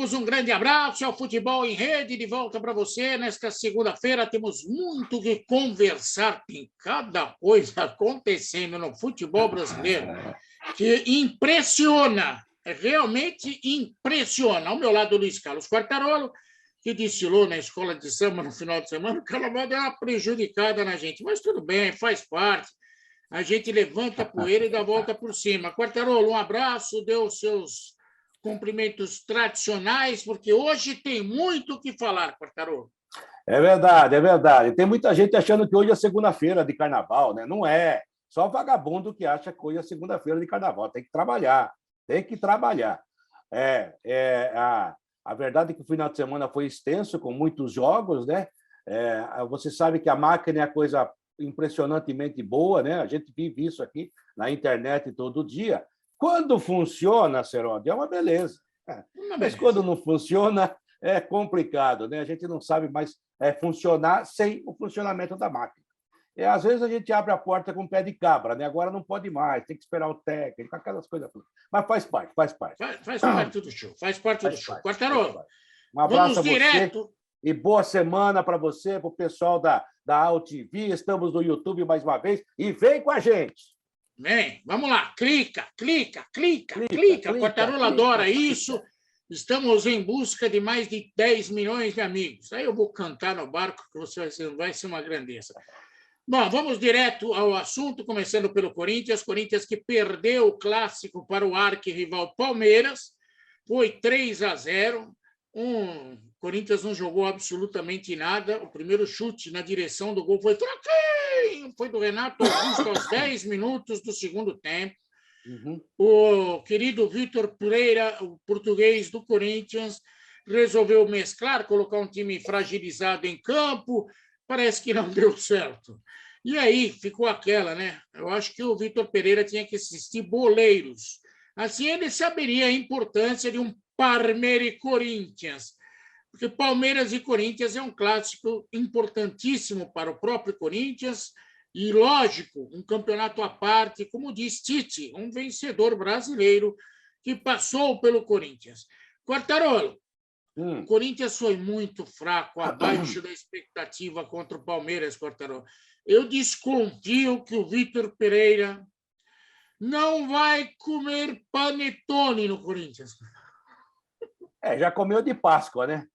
amigos, um grande abraço. É o Futebol em Rede, de volta para você. Nesta segunda-feira temos muito que conversar. Tem cada coisa acontecendo no futebol brasileiro que impressiona, realmente impressiona. Ao meu lado, o Luiz Carlos Quartarolo, que desfilou na escola de samba no final de semana. O Calabó deu uma prejudicada na gente, mas tudo bem, faz parte. A gente levanta a poeira e dá a volta por cima. Quartarolo, um abraço, dê os seus cumprimentos tradicionais, porque hoje tem muito o que falar, Quartarolo. É verdade, é verdade. Tem muita gente achando que hoje é segunda-feira de carnaval, né? Não é. Só vagabundo que acha que hoje é segunda-feira de carnaval. Tem que trabalhar, tem que trabalhar. A verdade é que o final de semana foi extenso, com muitos jogos, né? Você sabe que a máquina é coisa impressionantemente boa, né? A gente vive isso aqui na internet todo dia. Quando funciona, Seródio, é uma beleza. Mas quando não funciona, é complicado, né? A gente não sabe mais funcionar sem o funcionamento da máquina. Às vezes a gente abre a porta com o pé de cabra, né? Agora não pode mais, tem que esperar o técnico, aquelas coisas todas. Mas faz parte, faz parte. Faz parte do show, faz parte do show. Quartarolo, um abraço a você direto. E boa semana para você, para o pessoal da AltV. Estamos no YouTube mais uma vez e vem com a gente. Bem, vamos lá, clica. Quartarolo adora isso. Estamos em busca de mais de 10 milhões de amigos. Aí eu vou cantar no barco, que você vai ser uma grandeza. Bom, vamos direto ao assunto, começando pelo Corinthians. Corinthians que perdeu o clássico para o arquirrival Palmeiras. Foi 3-0. Corinthians não jogou absolutamente nada. O primeiro chute na direção do gol foi fraquinho. Foi do Renato Augusto aos 10 minutos do segundo tempo. O querido Vitor Pereira, o português do Corinthians, resolveu mesclar, colocar um time fragilizado em campo. Parece que não deu certo. E aí ficou aquela, né? Eu acho que o Vitor Pereira tinha que assistir Boleiros. Assim ele saberia a importância de um Palmeiras e Corinthians. Porque Palmeiras e Corinthians é um clássico importantíssimo para o próprio Corinthians e, lógico, um campeonato à parte, como diz Tite, um vencedor brasileiro que passou pelo Corinthians. Quartarolo, o Corinthians foi muito fraco, abaixo da expectativa contra o Palmeiras, Quartarolo. Eu desconfio que o Vitor Pereira não vai comer panetone no Corinthians. Já comeu de Páscoa, né?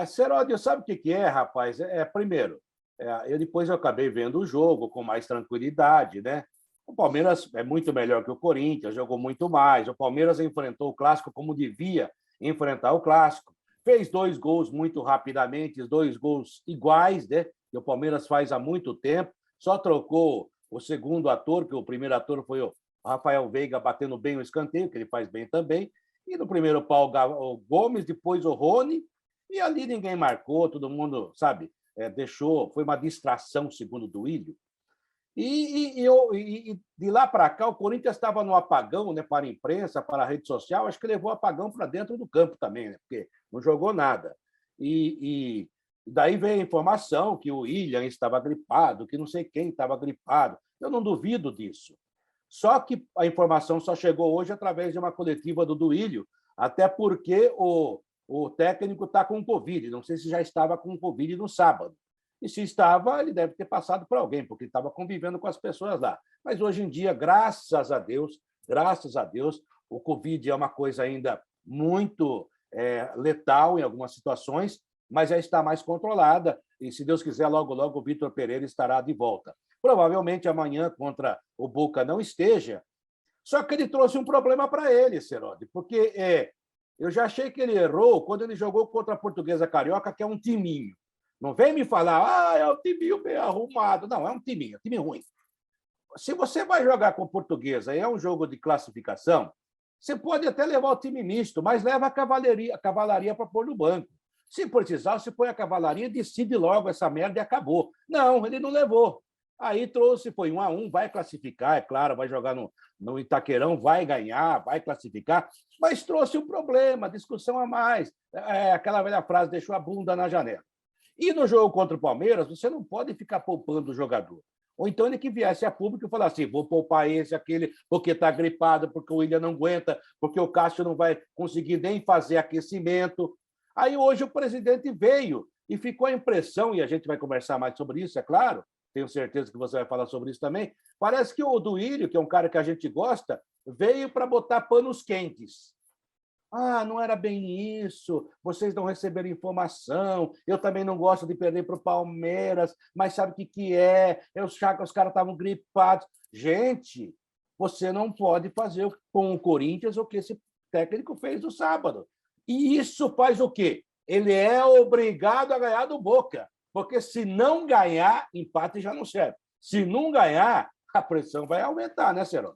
Seródio, sabe o que é, rapaz? Primeiro, depois eu acabei vendo o jogo com mais tranquilidade, né? O Palmeiras é muito melhor que o Corinthians, jogou muito mais. O Palmeiras enfrentou o Clássico como devia enfrentar o Clássico. Fez 2 gols muito rapidamente, 2 gols iguais, né? Que o Palmeiras faz há muito tempo. Só trocou o segundo ator, que o primeiro ator foi o Rafael Veiga batendo bem o escanteio, que ele faz bem também. E no primeiro pau o Gomes, depois o Rony. E ali ninguém marcou, todo mundo, sabe, deixou. Foi uma distração, segundo o Duílio. E de lá para cá, o Corinthians estava no apagão, né, para a imprensa, para a rede social. Acho que levou apagão para dentro do campo também, né, porque não jogou nada. E daí veio a informação que o William estava gripado, que não sei quem estava gripado. Eu não duvido disso. Só que a informação só chegou hoje através de uma coletiva do Duílio, até porque o técnico está com Covid. Não sei se já estava com Covid no sábado. E se estava, ele deve ter passado para alguém, porque ele estava convivendo com as pessoas lá. Mas hoje em dia, graças a Deus, o Covid é uma coisa ainda muito letal em algumas situações, mas já está mais controlada. E, se Deus quiser, logo, logo o Vitor Pereira estará de volta. Provavelmente amanhã contra o Boca não esteja, só que ele trouxe um problema para ele, Seródio, porque eu já achei que ele errou quando ele jogou contra a Portuguesa Carioca, que é um timinho. Não vem me falar, é um timinho bem arrumado. Não, é um time ruim. Se você vai jogar com a Portuguesa e é um jogo de classificação, você pode até levar o time misto, mas leva a cavalaria para pôr no banco. Se precisar, você põe a cavalaria, decide logo essa merda e acabou. Não, ele não levou. Aí trouxe, foi 1-1, vai classificar, é claro, vai jogar no Itaquerão, vai ganhar, vai classificar, mas trouxe um problema, discussão a mais. Aquela velha frase, deixou a bunda na janela. E no jogo contra o Palmeiras, você não pode ficar poupando o jogador. Ou então ele que viesse a público e falasse assim, vou poupar esse, aquele, porque está gripado, porque o William não aguenta, porque o Cássio não vai conseguir nem fazer aquecimento. Aí hoje o presidente veio e ficou a impressão, e a gente vai conversar mais sobre isso, é claro, tenho certeza que você vai falar sobre isso também, parece que o Duílio, que é um cara que a gente gosta, veio para botar panos quentes. Ah, não era bem isso, vocês não receberam informação, eu também não gosto de perder para o Palmeiras, mas sabe o que é? Os caras estavam gripados. Gente, você não pode fazer com o Corinthians o que esse técnico fez no sábado. E isso faz o quê? Ele é obrigado a ganhar do Boca, porque se não ganhar, empate já não serve. Se não ganhar, a pressão vai aumentar, né, Serol?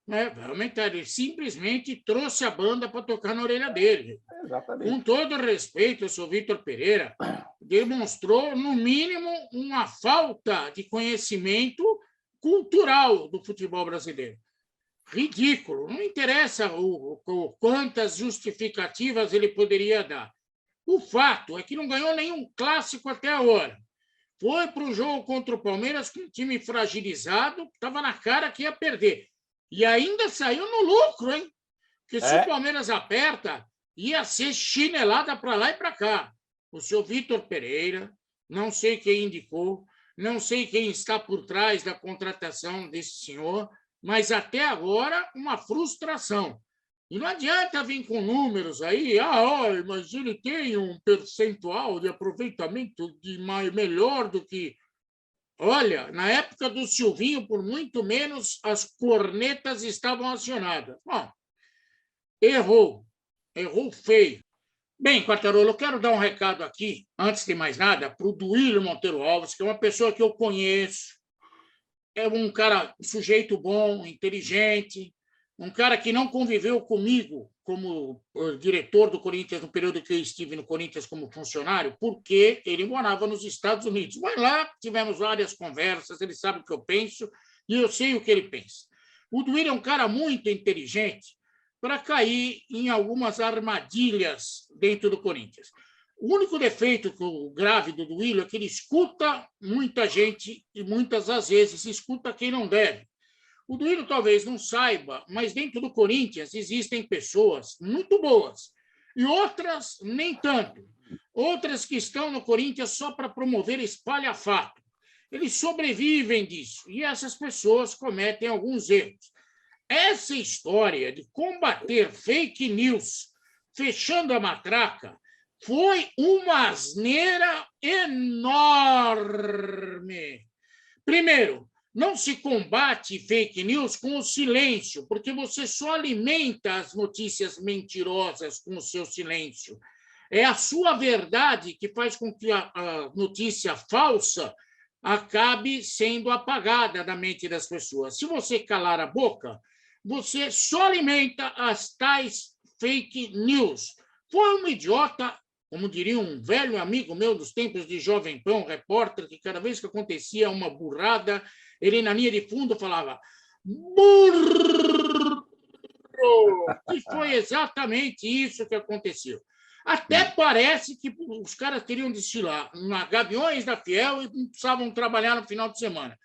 Vai aumentar. Ele simplesmente trouxe a banda para tocar na orelha dele. Exatamente. Com todo respeito, o seu Vitor Pereira demonstrou, no mínimo, uma falta de conhecimento cultural do futebol brasileiro. Ridículo. Não interessa quantas justificativas ele poderia dar. O fato é que não ganhou nenhum clássico até agora. Foi para o jogo contra o Palmeiras com um time fragilizado, estava na cara que ia perder. E ainda saiu no lucro, hein? Porque se o Palmeiras aperta, ia ser chinelada para lá e para cá. O seu Vitor Pereira, não sei quem indicou, não sei quem está por trás da contratação desse senhor, mas até agora uma frustração. E não adianta vir com números aí, mas ele tem um percentual de aproveitamento melhor do que... Olha, na época do Silvinho, por muito menos, as cornetas estavam acionadas. Bom, errou feio. Bem, Quartarolo, eu quero dar um recado aqui, antes de mais nada, para o Duílio Monteiro Alves, que é uma pessoa que eu conheço, é um cara, um sujeito bom, inteligente, um cara que não conviveu comigo como diretor do Corinthians no período que eu estive no Corinthians como funcionário, porque ele morava nos Estados Unidos. Mas lá tivemos várias conversas, ele sabe o que eu penso e eu sei o que ele pensa. O Duílio é um cara muito inteligente para cair em algumas armadilhas dentro do Corinthians. O único defeito grave do Duílio é que ele escuta muita gente e muitas das vezes escuta quem não deve. O Duílio talvez não saiba, mas dentro do Corinthians existem pessoas muito boas e outras nem tanto. Outras que estão no Corinthians só para promover espalhafato. Eles sobrevivem disso e essas pessoas cometem alguns erros. Essa história de combater fake news fechando a matraca foi uma asneira enorme. Primeiro, não se combate fake news com o silêncio, porque você só alimenta as notícias mentirosas com o seu silêncio. É a sua verdade que faz com que a notícia falsa acabe sendo apagada da mente das pessoas. Se você calar a boca, você só alimenta as tais fake news. Foi um idiota, como diria um velho amigo meu dos tempos de Jovem Pan, um repórter, que cada vez que acontecia uma burrada, ele na linha de fundo falava burro! E foi exatamente isso que aconteceu. Até parece que os caras queriam desfilar na Gaviões da Fiel e não precisavam trabalhar no final de semana.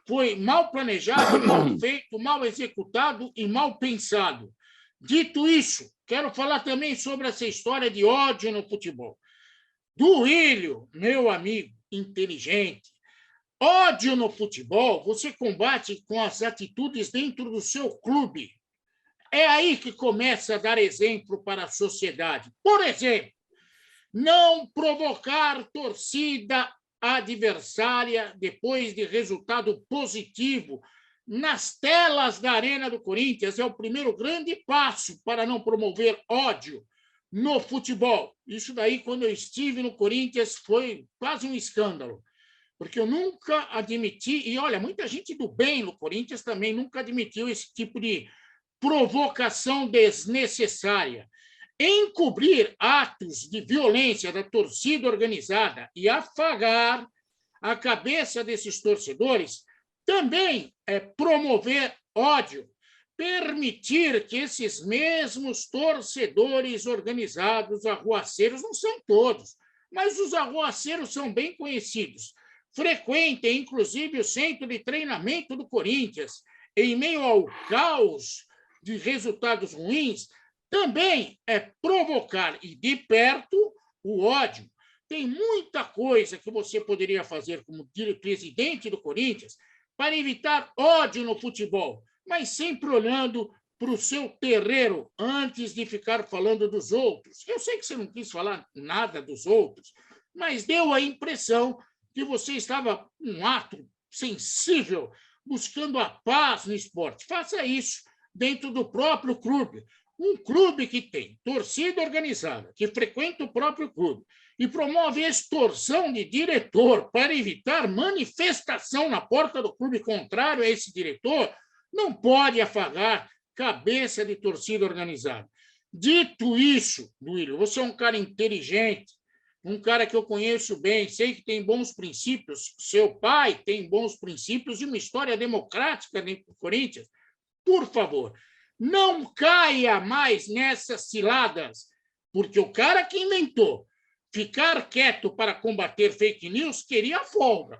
Foi mal planejado, mal feito, mal executado e mal pensado. Dito isso, quero falar também sobre essa história de ódio no futebol. Duílio, meu amigo inteligente, ódio no futebol você combate com as atitudes dentro do seu clube. É aí que começa a dar exemplo para a sociedade. Por exemplo, não provocar torcida adversária depois de resultado positivo nas telas da Arena do Corinthians é o primeiro grande passo para não promover ódio no futebol. Isso daí, quando eu estive no Corinthians, foi quase um escândalo, porque eu nunca admiti, e olha, muita gente do bem no Corinthians também nunca admitiu esse tipo de provocação desnecessária. Encobrir atos de violência da torcida organizada e afagar a cabeça desses torcedores também é promover ódio, permitir que esses mesmos torcedores organizados, arruaceiros, não são todos, mas os arruaceiros são bem conhecidos, frequentem, inclusive, o centro de treinamento do Corinthians, em meio ao caos de resultados ruins, também é provocar, e de perto, o ódio. Tem muita coisa que você poderia fazer como presidente do Corinthians para evitar ódio no futebol, mas sempre olhando para o seu terreiro antes de ficar falando dos outros. Eu sei que você não quis falar nada dos outros, mas deu a impressão que você estava um ato sensível, buscando a paz no esporte. Faça isso dentro do próprio clube. Um clube que tem torcida organizada, que frequenta o próprio clube e promove extorsão de diretor para evitar manifestação na porta do clube contrário a esse diretor, não pode afagar cabeça de torcida organizada. Dito isso, Duílio, você é um cara inteligente, um cara que eu conheço bem, sei que tem bons princípios, seu pai tem bons princípios e uma história democrática dentro do Corinthians. Por favor, não caia mais nessas ciladas, porque o cara que inventou ficar quieto para combater fake news queria folga.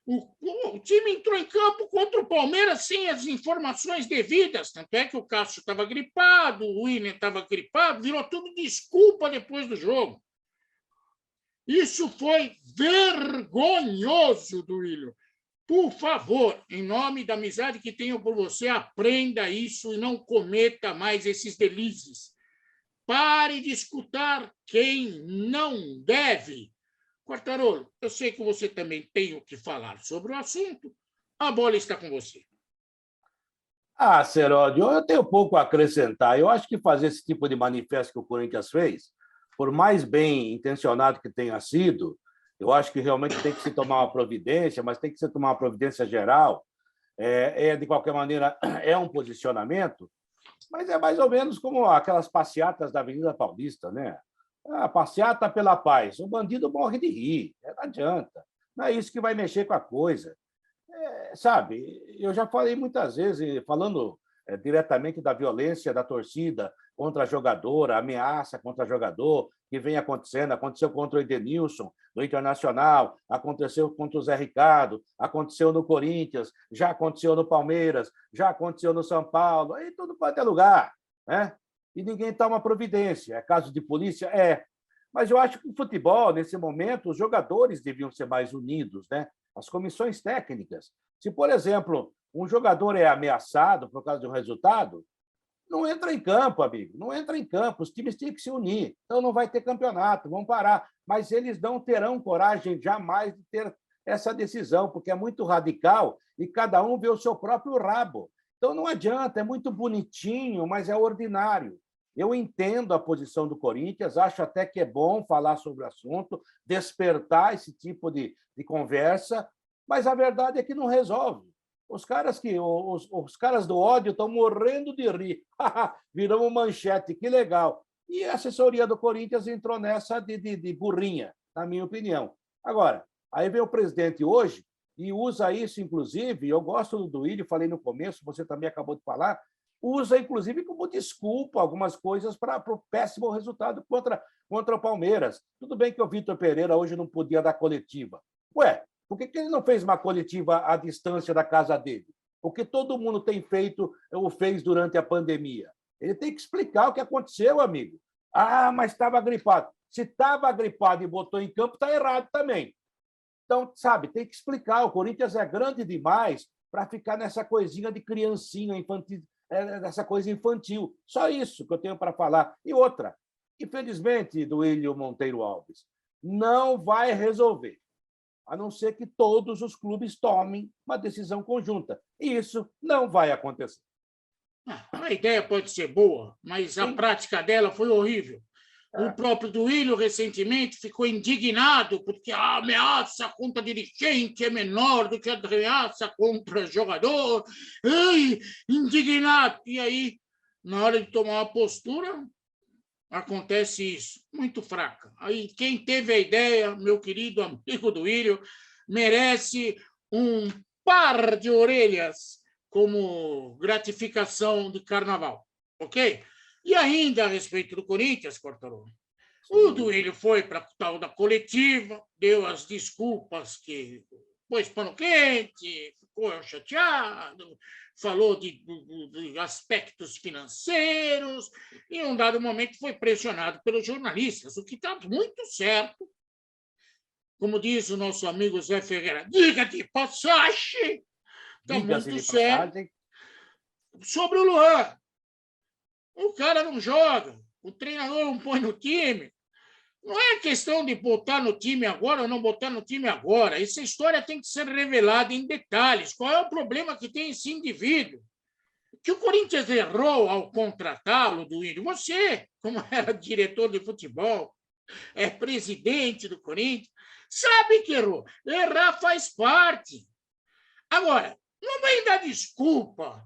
O time entrou em campo contra o Palmeiras sem as informações devidas, tanto é que o Cássio estava gripado, o Willian estava gripado, virou tudo desculpa depois do jogo. Isso foi vergonhoso, Duílio. Por favor, em nome da amizade que tenho por você, aprenda isso e não cometa mais esses delícias. Pare de escutar quem não deve. Quartarolo, eu sei que você também tem o que falar sobre o assunto. A bola está com você. Seródio, eu tenho pouco a acrescentar. Eu acho que fazer esse tipo de manifesto que o Corinthians fez, por mais bem intencionado que tenha sido, eu acho que realmente tem que se tomar uma providência, mas tem que se tomar uma providência geral. De qualquer maneira, é um posicionamento, mas é mais ou menos como aquelas passeatas da Avenida Paulista, né? A passeata pela paz. O bandido morre de rir, não adianta. Não é isso que vai mexer com a coisa. Sabe, eu já falei muitas vezes, falando diretamente da violência da torcida contra a jogadora, a ameaça contra jogador, que vem acontecendo, aconteceu contra o Edenilson, no Internacional, aconteceu contra o Zé Ricardo, aconteceu no Corinthians, já aconteceu no Palmeiras, já aconteceu no São Paulo, aí tudo pode ter lugar, né? E ninguém toma providência. É caso de polícia? É. Mas eu acho que o futebol, nesse momento, os jogadores deviam ser mais unidos, né? As comissões técnicas. Se, por exemplo, um jogador é ameaçado por causa de um resultado, não entra em campo, amigo, não entra em campo. Os times têm que se unir. Então, não vai ter campeonato, vão parar. Mas eles não terão coragem jamais de ter essa decisão, porque é muito radical e cada um vê o seu próprio rabo. Então, não adianta, é muito bonitinho, mas é ordinário. Eu entendo a posição do Corinthians, acho até que é bom falar sobre o assunto, despertar esse tipo de conversa, mas a verdade é que não resolve. Os caras do ódio estão morrendo de rir. Viramos manchete, que legal. E a assessoria do Corinthians entrou nessa de burrinha, na minha opinião. Agora, aí vem o presidente hoje e usa isso, inclusive, eu gosto do Duílio, falei no começo, você também acabou de falar, usa, inclusive, como desculpa algumas coisas para o péssimo resultado contra o Palmeiras. Tudo bem que o Vitor Pereira hoje não podia dar coletiva. Ué, por que ele não fez uma coletiva à distância da casa dele? O que todo mundo tem feito ou fez durante a pandemia. Ele tem que explicar o que aconteceu, amigo. Mas estava gripado. Se estava gripado e botou em campo, está errado também. Então, sabe, tem que explicar. O Corinthians é grande demais para ficar nessa coisinha de criancinha infantil, dessa coisa infantil. Só isso que eu tenho para falar. E outra, infelizmente, Duílio Monteiro Alves, não vai resolver, a não ser que todos os clubes tomem uma decisão conjunta. E isso não vai acontecer. A ideia pode ser boa, mas a prática dela foi horrível. O próprio Duílio, recentemente, ficou indignado porque a ameaça contra dirigente é menor do que a ameaça contra jogador. Ai, indignado. E aí, na hora de tomar uma postura, acontece isso, muito fraca. Aí, quem teve a ideia, meu querido amigo Duílio, merece um par de orelhas como gratificação de carnaval, ok? E ainda a respeito do Corinthians, Quartarolo, O Duílio foi para a tal da coletiva, deu as desculpas que pôs pano quente, ficou chateado, falou de aspectos financeiros, e, em um dado momento, foi pressionado pelos jornalistas, o que está muito certo. Como diz o nosso amigo Zé Ferreira, diga de passagem, está muito certo. Sobre o Luan. O cara não joga, o treinador não põe no time. Não é questão de botar no time agora ou não botar no time agora. Essa história tem que ser revelada em detalhes. Qual é o problema que tem esse indivíduo? Que o Corinthians errou ao contratá-lo, Duílio. Você, como era diretor de futebol, é presidente do Corinthians, sabe que errou. Errar faz parte. Agora, não vem dar desculpa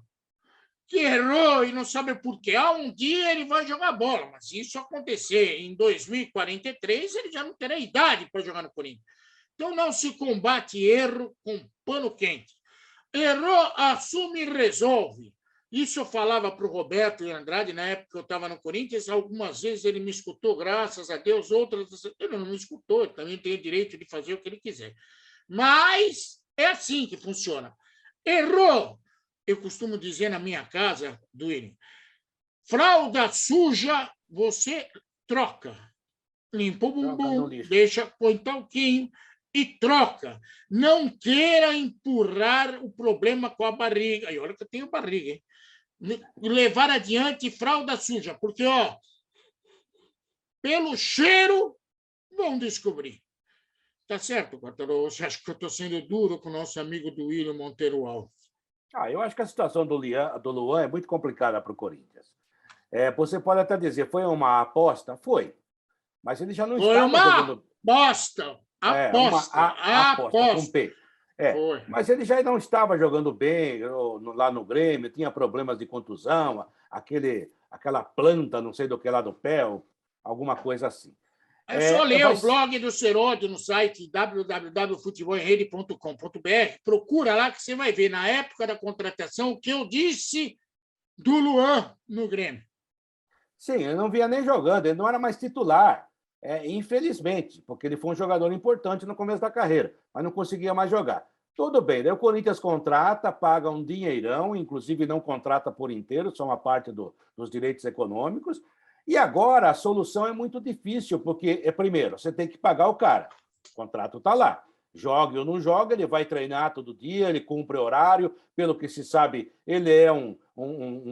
que errou e não sabe por quê. Um dia ele vai jogar bola, mas se isso acontecer em 2043, ele já não terá idade para jogar no Corinthians. Então, não se combate erro com pano quente. Errou, assume e resolve. Isso eu falava para o Roberto e Andrade, na época que eu estava no Corinthians. Algumas vezes ele me escutou, graças a Deus, outras ele não me escutou, ele também tem o direito de fazer o que ele quiser. Mas é assim que funciona. Errou. Eu costumo dizer na minha casa, Duílio, fralda suja, você troca. Limpa o bumbum, deixa, põe talquinho e troca. Não queira empurrar o problema com a barriga. E olha que eu tenho barriga, hein? Levar adiante fralda suja, porque, pelo cheiro, vão descobrir. Tá certo, Quartarolo? Você acha que eu estou sendo duro com o nosso amigo Duílio Monteiro Alves? Eu acho que a situação do Luan é muito complicada para o Corinthians. Você pode até dizer, foi uma aposta? Foi. Mas ele já não estava jogando... Aposta! Aposta com P. Mas ele já não estava jogando bem lá no Grêmio, tinha problemas de contusão, aquela planta, não sei do que lá do pé, alguma coisa assim. É só ler o blog do Seródio no site www.futebolemrede.com.br. Procura lá que você vai ver, na época da contratação, o que eu disse do Luan no Grêmio. Sim, ele não vinha nem jogando, ele não era mais titular, infelizmente, porque ele foi um jogador importante no começo da carreira, mas não conseguia mais jogar. Tudo bem, daí o Corinthians contrata, paga um dinheirão, inclusive não contrata por inteiro, só uma parte dos direitos econômicos. E agora a solução é muito difícil, porque, primeiro, você tem que pagar o cara. O contrato está lá. Joga ou não joga, ele vai treinar todo dia, ele cumpre horário. Pelo que se sabe, ele é um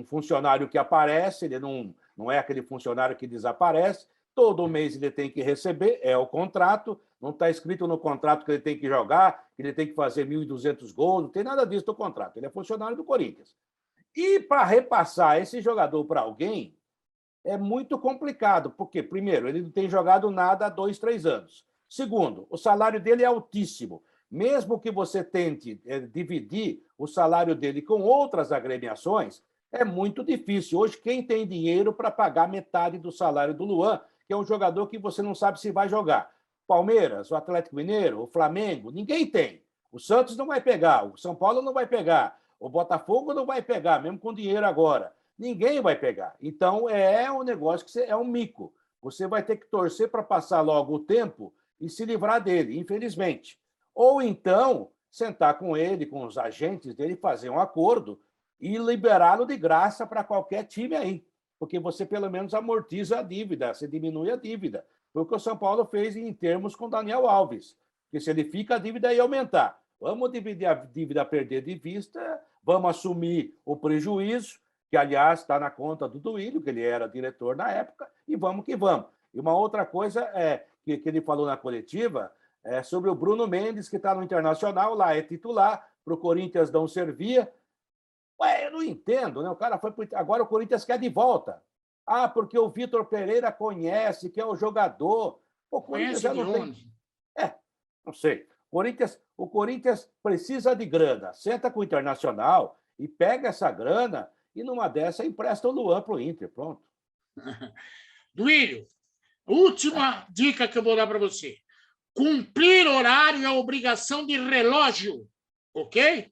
funcionário que aparece, ele não é aquele funcionário que desaparece. Todo mês ele tem que receber, é o contrato. Não está escrito no contrato que ele tem que jogar, que ele tem que fazer 1.200 gols, não tem nada disso no contrato. Ele é funcionário do Corinthians. E para repassar esse jogador para alguém, é muito complicado, porque, primeiro, ele não tem jogado nada há 2, 3 anos. Segundo, o salário dele é altíssimo. Mesmo que você tente dividir o salário dele com outras agremiações, é muito difícil. Hoje, quem tem dinheiro para pagar metade do salário do Luan, que é um jogador que você não sabe se vai jogar? Palmeiras, o Atlético Mineiro, o Flamengo, ninguém tem. O Santos não vai pegar, o São Paulo não vai pegar, o Botafogo não vai pegar, mesmo com dinheiro agora. Ninguém vai pegar. Então, é um negócio que é um mico. Você vai ter que torcer para passar logo o tempo e se livrar dele, infelizmente. Ou então, sentar com ele, com os agentes dele, fazer um acordo e liberá-lo de graça para qualquer time aí. Porque você, pelo menos, amortiza a dívida, você diminui a dívida. Foi o que o São Paulo fez em termos com o Daniel Alves. Porque se ele fica, a dívida ia aumentar. Vamos dividir a dívida a perder de vista, vamos assumir o prejuízo, que, aliás, está na conta do Duílio, que ele era diretor na época, e vamos que vamos. E uma outra coisa que ele falou na coletiva é sobre o Bruno Mendes, que está no Internacional, lá é titular, para o Corinthians não servia. Eu não entendo, né? O cara foi agora o Corinthians quer de volta. Porque o Vitor Pereira conhece, que é o jogador. O Corinthians já não tem. Não sei. O Corinthians precisa de grana. Senta com o Internacional e pega essa grana e, numa dessa, empresta o Luan para o Inter. Pronto. Duílio, última dica que eu vou dar para você. Cumprir horário é obrigação de relógio, ok?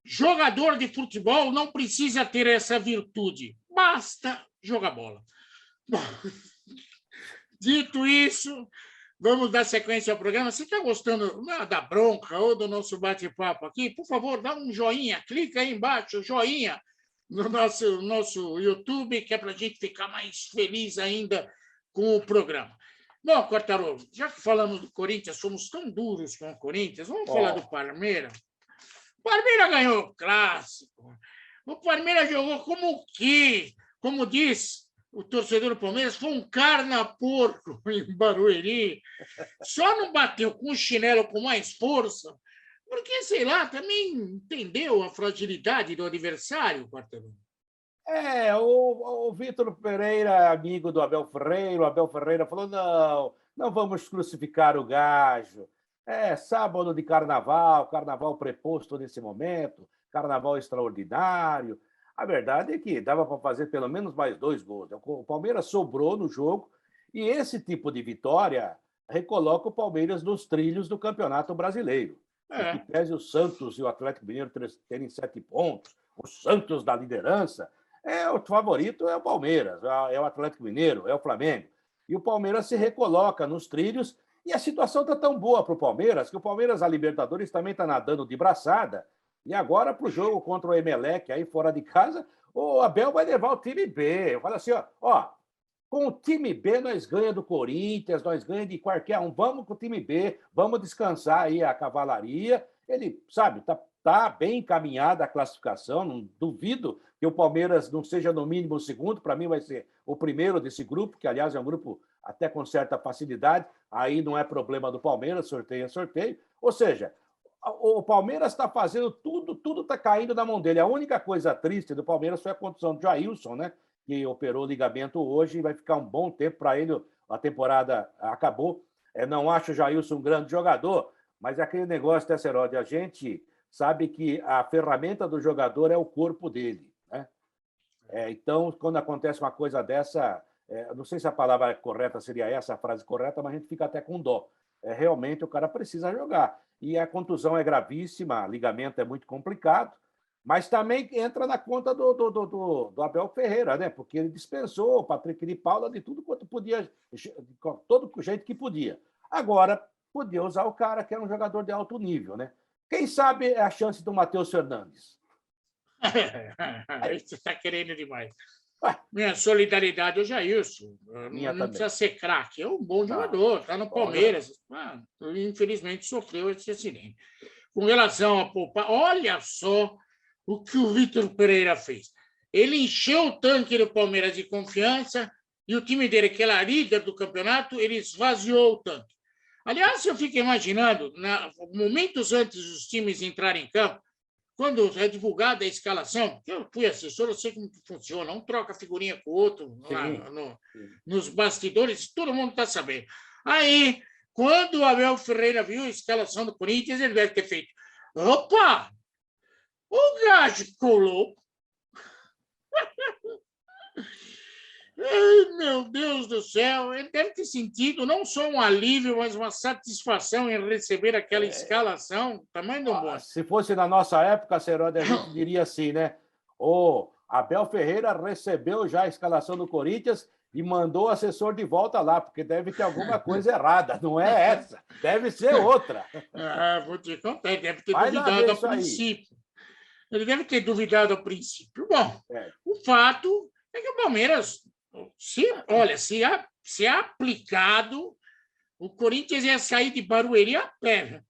Jogador de futebol não precisa ter essa virtude. Basta jogar bola. Dito isso, vamos dar sequência ao programa. Se está gostando da bronca ou do nosso bate-papo aqui, por favor, dá um joinha, clica aí embaixo, joinha, no nosso YouTube, que é para a gente ficar mais feliz ainda com o programa. Bom, Quartarolo, já que falamos do Corinthians, somos tão duros com o Corinthians, vamos falar do Palmeiras. O Palmeiras ganhou o clássico. O Palmeiras jogou como que, como diz o torcedor do Palmeiras, foi um carna-porco em Barueri. Só não bateu com o chinelo com mais força, porque, sei lá, também entendeu a fragilidade do adversário, Quartarolo. O Vitor Pereira, amigo do Abel Ferreira, o Abel Ferreira falou: não vamos crucificar o gajo. Sábado de carnaval preposto nesse momento, carnaval extraordinário. A verdade é que dava para fazer pelo menos mais 2 gols. O Palmeiras sobrou no jogo e esse tipo de vitória recoloca o Palmeiras nos trilhos do Campeonato Brasileiro. Que pese o Santos e o Atlético Mineiro terem 7 pontos, o Santos da liderança, o favorito é o Palmeiras, é o Atlético Mineiro, é o Flamengo. E o Palmeiras se recoloca nos trilhos e a situação está tão boa para o Palmeiras que o Palmeiras, a Libertadores, também está nadando de braçada. E agora, para o jogo contra o Emelec, aí fora de casa, o Abel vai levar o time B. Fala assim, com o time B nós ganhamos do Corinthians, nós ganhamos de qualquer um. Vamos com o time B, vamos descansar aí a cavalaria. Ele, sabe, tá bem encaminhada a classificação, não duvido que o Palmeiras não seja no mínimo o segundo, para mim vai ser o primeiro desse grupo, que aliás é um grupo até com certa facilidade, aí não é problema do Palmeiras, sorteio é sorteio. Ou seja, o Palmeiras está fazendo tudo está caindo na mão dele. A única coisa triste do Palmeiras foi a condição do Jailson, né? Que operou o ligamento hoje e vai ficar um bom tempo para ele. A temporada acabou. Não acho o Jailson um grande jogador, mas é aquele negócio, Tesserode, a gente sabe que a ferramenta do jogador é o corpo dele, né? Então, quando acontece uma coisa dessa, não sei se a palavra correta seria essa, a frase correta, mas a gente fica até com dó. Realmente o cara precisa jogar. E a contusão é gravíssima, ligamento é muito complicado, mas também entra na conta do Abel Ferreira, né? Porque ele dispensou o Patrick de Paula de tudo quanto podia, de todo jeito que podia. Agora, podia usar o cara que era um jogador de alto nível, né? Quem sabe é a chance do Matheus Fernandes. Você está querendo demais. Minha solidariedade ao Jailson. Não precisa ser craque, é um bom jogador, está no Palmeiras. Infelizmente sofreu esse acidente. Com relação a poupar, olha só o que o Vitor Pereira fez. Ele encheu o tanque do Palmeiras de confiança e o time dele, que era líder do campeonato, ele esvaziou o tanque. Aliás, eu fico imaginando, momentos antes dos times entrarem em campo, quando é divulgada a escalação, eu fui assessor, eu sei como que funciona, um troca figurinha com o outro lá nos bastidores, todo mundo está sabendo. Aí, quando o Abel Ferreira viu a escalação do Corinthians, ele deve ter feito: opa, o gajo colou. Ai, meu Deus do céu, ele deve ter sentido não só um alívio, mas uma satisfação em receber aquela escalação. Tamanho do bom. Se fosse na nossa época, Serode, a gente diria assim, né? O Abel Ferreira recebeu já a escalação do Corinthians e mandou o assessor de volta lá, porque deve ter alguma coisa errada. Não é essa, deve ser outra. Vou te contar, ele deve ter duvidado ao princípio. Ele deve ter duvidado ao princípio. Bom, o fato é que o Palmeiras, se aplicado, o Corinthians ia sair de Barueri a pé.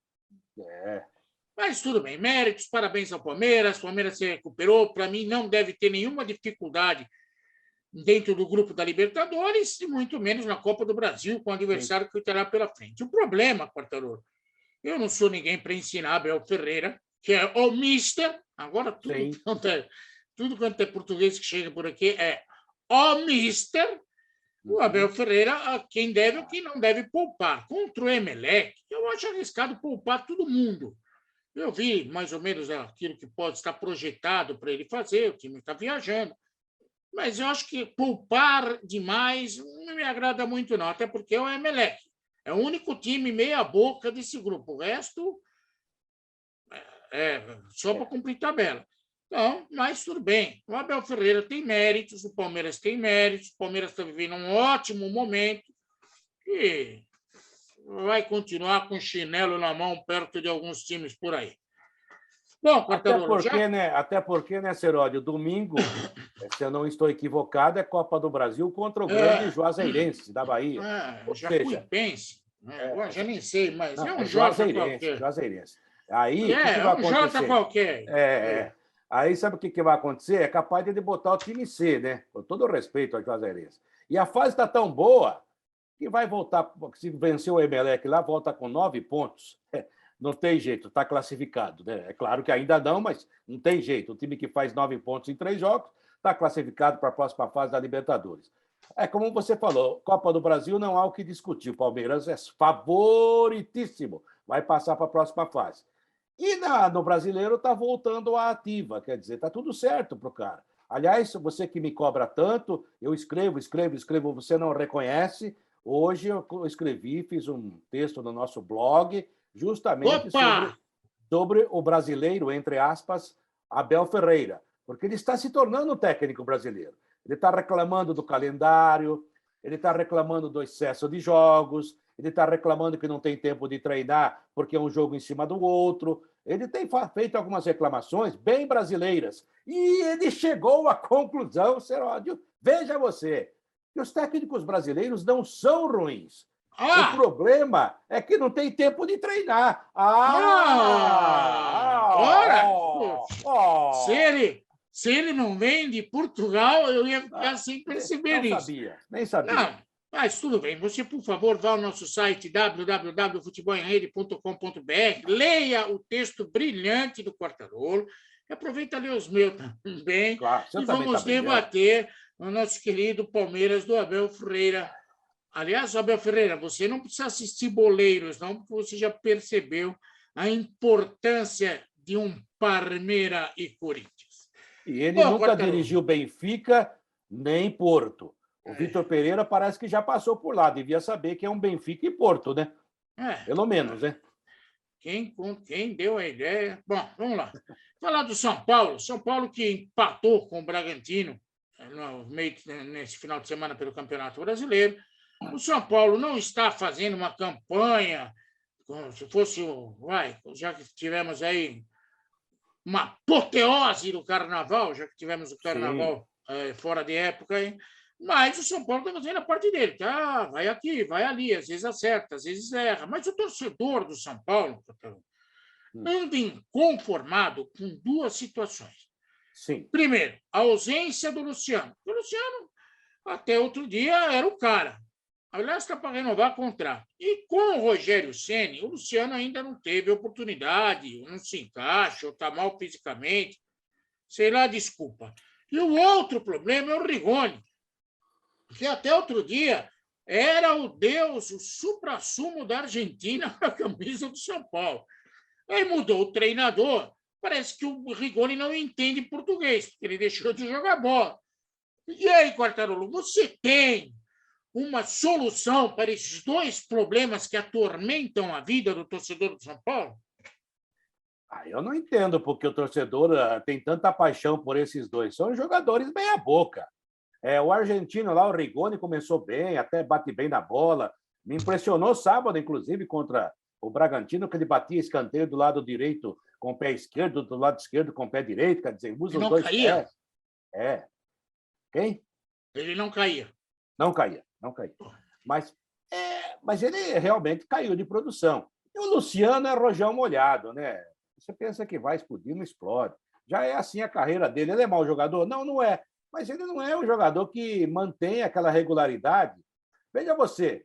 Mas tudo bem, méritos, parabéns ao Palmeiras. O Palmeiras se recuperou. Para mim, não deve ter nenhuma dificuldade dentro do grupo da Libertadores e muito menos na Copa do Brasil, com o adversário que terá pela frente. O problema, Quartarolo, eu não sou ninguém para ensinar Abel Ferreira, que é o mister. Agora, tudo quanto é português que chega por aqui é o mister. O Abel Ferreira, quem deve ou quem não deve poupar. Contra o Emelec, eu acho arriscado poupar todo mundo. Eu vi mais ou menos aquilo que pode estar projetado para ele fazer, o time está viajando. Mas eu acho que poupar demais não me agrada muito, não, até porque é o Emelec. É o único time meia-boca desse grupo. O resto só para cumprir tabela. Então, mas tudo bem. O Abel Ferreira tem méritos, o Palmeiras tem méritos, o Palmeiras está vivendo um ótimo momento. e vai continuar com chinelo na mão perto de alguns times por aí. Bom, Quartarolo, até porque, né, Seródio, domingo, se eu não estou equivocado, é Copa do Brasil contra o grande Juazeirense da Bahia. Ou Jacuipense. Já nem sei, mas não, é um Jota qualquer. Juazeirense. Aí, o que é vai um Jota acontecer? qualquer. Aí, sabe o que vai acontecer? É capaz de ele botar o time C, né? Com todo o respeito ao Juazeirense. E a fase está tão boa que vai voltar, se vencer o Emelec lá, volta com 9 pontos. Não tem jeito, está classificado. Né? É claro que ainda não, mas não tem jeito. O time que faz 9 pontos em 3 jogos está classificado para a próxima fase da Libertadores. É como você falou, Copa do Brasil não há o que discutir. O Palmeiras é favoritíssimo, vai passar para a próxima fase. E no brasileiro está voltando à ativa, quer dizer, está tudo certo para o cara. Aliás, você que me cobra tanto, eu escrevo, você não reconhece. Hoje eu escrevi, fiz um texto no nosso blog justamente sobre o brasileiro, entre aspas, Abel Ferreira, porque ele está se tornando um técnico brasileiro. Ele está reclamando do calendário, ele está reclamando do excesso de jogos, ele está reclamando que não tem tempo de treinar porque é um jogo em cima do outro. Ele tem feito algumas reclamações bem brasileiras. E ele chegou à conclusão, Seródio, veja você, que os técnicos brasileiros não são ruins. O problema é que não tem tempo de treinar. Se ele não vem de Portugal, eu ia ficar sem perceber isso. Nem sabia. Não, mas tudo bem. Você, por favor, vá ao nosso site www.futebolemrede.com.br, leia o texto brilhante do Quartarolo, e aproveita a ler os meus também, e vamos debater o nosso querido Palmeiras do Abel Ferreira. Aliás, Abel Ferreira, você não precisa assistir Boleiros, não, porque você já percebeu a importância de um Parmeira e Corinthians. E ele nunca dirigiu Benfica nem Porto. O Vitor Pereira parece que já passou por lá, devia saber que é um Benfica e Porto, né? Pelo menos, né? Quem deu a ideia? Bom, vamos lá. Falar do São Paulo. São Paulo que empatou com o Bragantino nesse final de semana pelo Campeonato Brasileiro. O São Paulo não está fazendo uma campanha, como se fosse, já que tivemos aí uma apoteose do Carnaval, já que tivemos o Carnaval fora de época, hein? Mas o São Paulo está fazendo a parte dele, tá? Vai aqui, vai ali, às vezes acerta, às vezes erra. Mas o torcedor do São Paulo anda inconformado com duas situações. Sim. Primeiro, a ausência do Luciano. O Luciano, até outro dia, era o cara. Aliás, está para renovar contrato. E com o Rogério Ceni, o Luciano ainda não teve oportunidade, não se encaixa, ou está mal fisicamente, sei lá, desculpa. E o outro problema é o Rigoni, que até outro dia era o deus, o suprassumo da Argentina na camisa do São Paulo. Aí mudou o treinador, parece que o Rigoni não entende português, porque ele deixou de jogar bola. E aí, Quartarolo, você tem uma solução para esses dois problemas que atormentam a vida do torcedor do São Paulo? Eu não entendo porque o torcedor tem tanta paixão por esses dois. São jogadores meia-boca. O argentino lá, o Rigoni, começou bem, até bate bem na bola. Me impressionou sábado, inclusive, contra o Bragantino, que ele batia escanteio do lado direito com o pé esquerdo, do lado esquerdo com o pé direito, quer dizer, usa os dois pés. Quem? Ele não caía. Não caía. Mas ele realmente caiu de produção. E o Luciano é rojão molhado, né? Você pensa que vai explodir, não explode. Já é assim a carreira dele. Ele é mau jogador? Não, não é. Mas ele não é um jogador que mantém aquela regularidade. Veja você,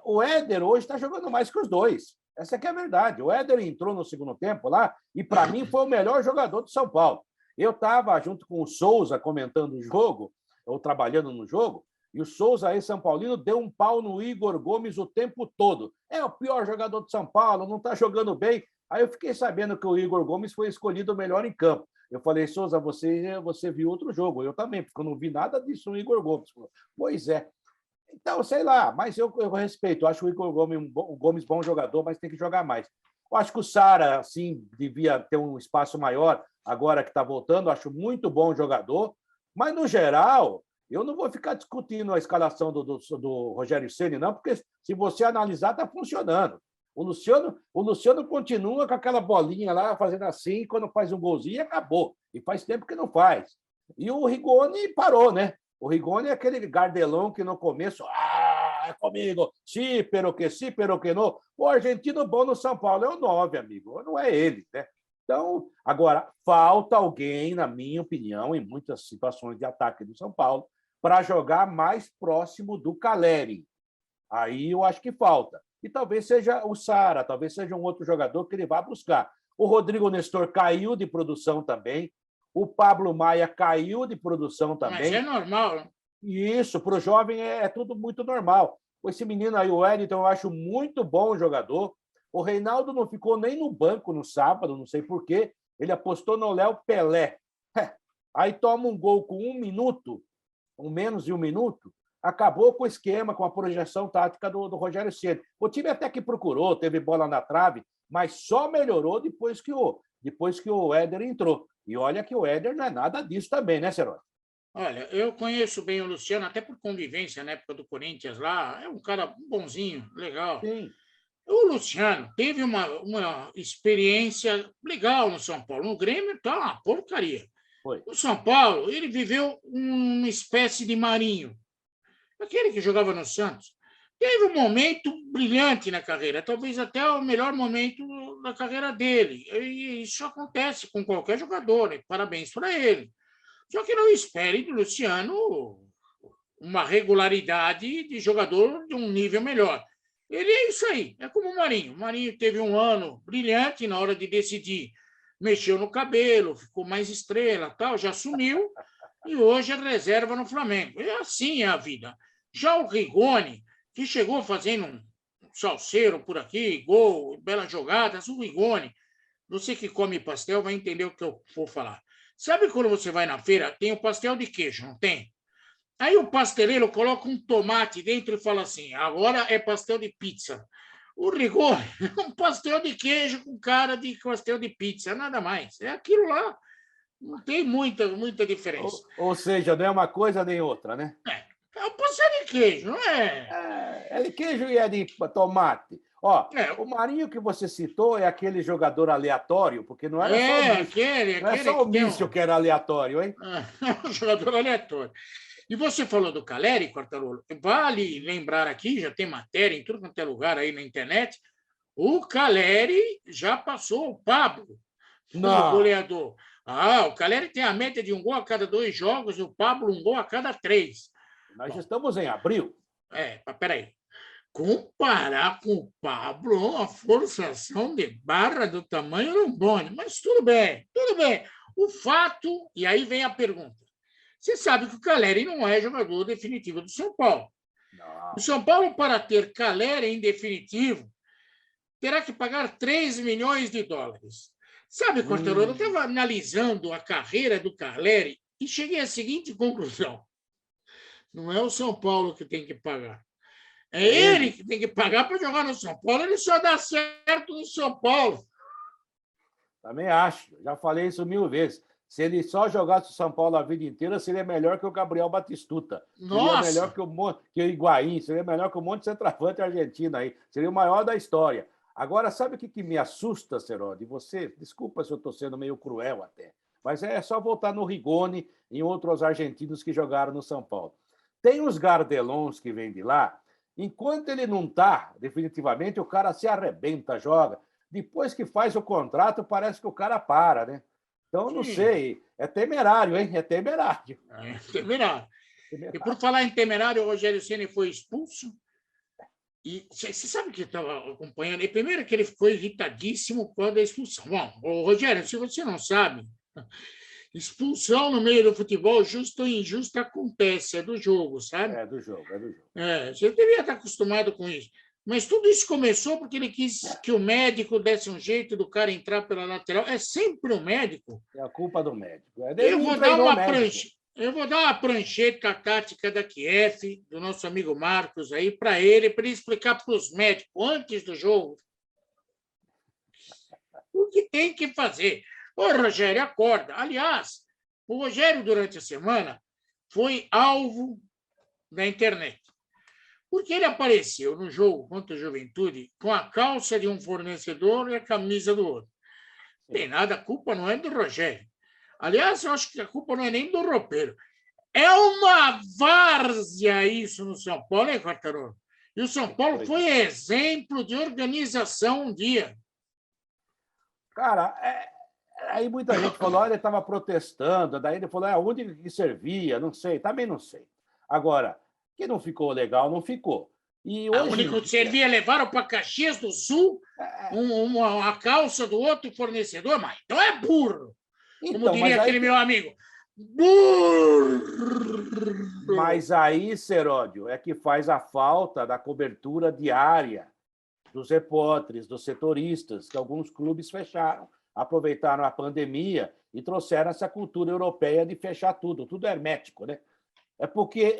o Éder hoje está jogando mais que os dois. Essa é a verdade. O Éder entrou no segundo tempo lá e, para mim, foi o melhor jogador do São Paulo. Eu estava junto com o Souza comentando o jogo, ou trabalhando no jogo, e o Souza, aí, São Paulino, deu um pau no Igor Gomes o tempo todo. É o pior jogador de São Paulo, não está jogando bem. Aí eu fiquei sabendo que o Igor Gomes foi escolhido o melhor em campo. Eu falei, Souza, você viu outro jogo. Eu também, porque eu não vi nada disso no Igor Gomes. Pois é. Então, sei lá, mas eu respeito. Eu acho o Igor Gomes bom jogador, mas tem que jogar mais. Eu acho que o Sara, assim, devia ter um espaço maior agora que está voltando. Eu acho muito bom jogador. Mas, no geral, Eu não vou ficar discutindo a escalação do Rogério Ceni, não, porque se você analisar, está funcionando. O Luciano continua com aquela bolinha lá, fazendo assim, quando faz um golzinho, acabou. E faz tempo que não faz. E o Rigoni parou, né? O Rigoni é aquele gardelão que no começo, é comigo, sí, pero que não. O argentino bom no São Paulo é o 9, amigo, não é ele, né? Então, agora, falta alguém, na minha opinião, em muitas situações de ataque do São Paulo, para jogar mais próximo do Calleri. Aí eu acho que falta. E talvez seja o Sara, talvez seja um outro jogador que ele vá buscar. O Rodrigo Nestor caiu de produção também. O Pablo Maia caiu de produção também. Mas é normal, né? E isso, para o jovem, é tudo muito normal. Esse menino aí, o Wellington, eu acho muito bom jogador. O Reinaldo não ficou nem no banco no sábado, não sei por quê. Ele apostou no Léo Pelé. Aí toma um gol com 1 minuto, um menos de 1 minuto, acabou com o esquema, com a projeção tática do Rogério Ceni. O time até que procurou, teve bola na trave, mas só melhorou depois que o Éder entrou. E olha que o Éder não é nada disso também, né, Serol? Olha, eu conheço bem o Luciano, até por convivência na época do Corinthians lá. É um cara bonzinho, legal. Sim. O Luciano teve uma experiência legal no São Paulo. No Grêmio está uma porcaria. Foi. No São Paulo, ele viveu uma espécie de Marinho, aquele que jogava no Santos. Teve um momento brilhante na carreira, talvez até o melhor momento da carreira dele. E isso acontece com qualquer jogador, e parabéns para ele. Só que não espere do Luciano uma regularidade de jogador de um nível melhor. Ele é isso aí, é como o Marinho. O Marinho teve um ano brilhante na hora de decidir. Mexeu no cabelo, ficou mais estrela, tal, já sumiu, e hoje é reserva no Flamengo. É assim a vida. Já o Rigoni, que chegou fazendo um salseiro por aqui, gol, belas jogadas, o Rigoni, você que come pastel vai entender o que eu vou falar. Sabe quando você vai na feira, tem o pastel de queijo, não tem? Aí o pasteleiro coloca um tomate dentro e fala assim, agora é pastel de pizza. O Rigoni é um pastel de queijo com cara de pastel de pizza, nada mais. É aquilo lá, não tem muita diferença. Ou seja, não é uma coisa nem outra, né? É um pastel de queijo, não é? É de queijo e é de tomate. Ó, É, o Marinho que você citou é aquele jogador aleatório, porque não era só o Mício. Não é aquele só o que tem Mício que era aleatório, hein? um jogador aleatório. E você falou do Calleri, Quartarolo. Vale lembrar aqui, já tem matéria em tudo quanto é lugar aí na internet, o Calleri já passou o Pablo como goleador. O Calleri tem a média de 1 gol a cada 2 jogos e o Pablo 1 gol a cada 3. Nós estamos em abril. Peraí. Comparar com o Pablo, uma forçação de barra do tamanho do bonde. Mas tudo bem. O fato, e aí vem a pergunta. Você sabe que o Calleri não é jogador definitivo do São Paulo. Não. O São Paulo, para ter Calleri em definitivo, terá que pagar 3 milhões de dólares. Sabe, Quartarolo, eu estava analisando a carreira do Calleri e cheguei à seguinte conclusão. Não é o São Paulo que tem que pagar. É ele que tem que pagar para jogar no São Paulo. Ele só dá certo no São Paulo. Também acho. Já falei isso 1000 vezes. Se ele só jogasse o São Paulo a vida inteira, seria melhor que o Gabriel Batistuta. Nossa! Seria melhor que o Higuaín, seria melhor que um monte de centroavante argentino aí. Seria o maior da história. Agora, sabe o que me assusta, Serode? Você, desculpa se eu estou sendo meio cruel até, mas é só voltar no Rigoni e em outros argentinos que jogaram no São Paulo. Tem os gardelons que vêm de lá, enquanto ele não está, definitivamente, o cara se arrebenta, joga. Depois que faz o contrato, parece que o cara para, né? Então, não sei. É temerário, hein? É temerário. Temerário. E por falar em temerário, o Rogério Ceni foi expulso. E você sabe que eu estava acompanhando? E primeiro que ele ficou irritadíssimo quando a expulsão. Bom, Rogério, se você não sabe, expulsão no meio do futebol, justo ou injusto, acontece, é do jogo, sabe? É do jogo. Você devia estar acostumado com isso. Mas tudo isso começou porque ele quis que o médico desse um jeito do cara entrar pela lateral. É sempre o médico. É a culpa do médico. Eu vou dar uma prancheta tática da Kiev, do nosso amigo Marcos, aí, para ele explicar para os médicos, antes do jogo, o que tem que fazer. Ô, Rogério, acorda. Aliás, o Rogério, durante a semana, foi alvo da internet. Porque ele apareceu no jogo contra a Juventude com a calça de um fornecedor e a camisa do outro. Não tem nada, a culpa não é do Rogério. Aliás, eu acho que a culpa não é nem do roupeiro. É uma várzea isso no São Paulo, hein, Quartarolo? E o São Paulo foi exemplo de organização um dia. Cara, aí muita gente falou, olha, ele estava protestando, daí ele falou, onde que servia, não sei, também não sei. Agora, que não ficou legal, não ficou. E A hoje única que servia, levaram para Caxias do Sul a calça do outro fornecedor, mas então é burro. Como diria aquele meu amigo. Burro! Mas aí, Seródio, é que faz a falta da cobertura diária dos repórteres, dos setoristas, que alguns clubes fecharam, aproveitaram a pandemia e trouxeram essa cultura europeia de fechar tudo, tudo hermético, né? É porque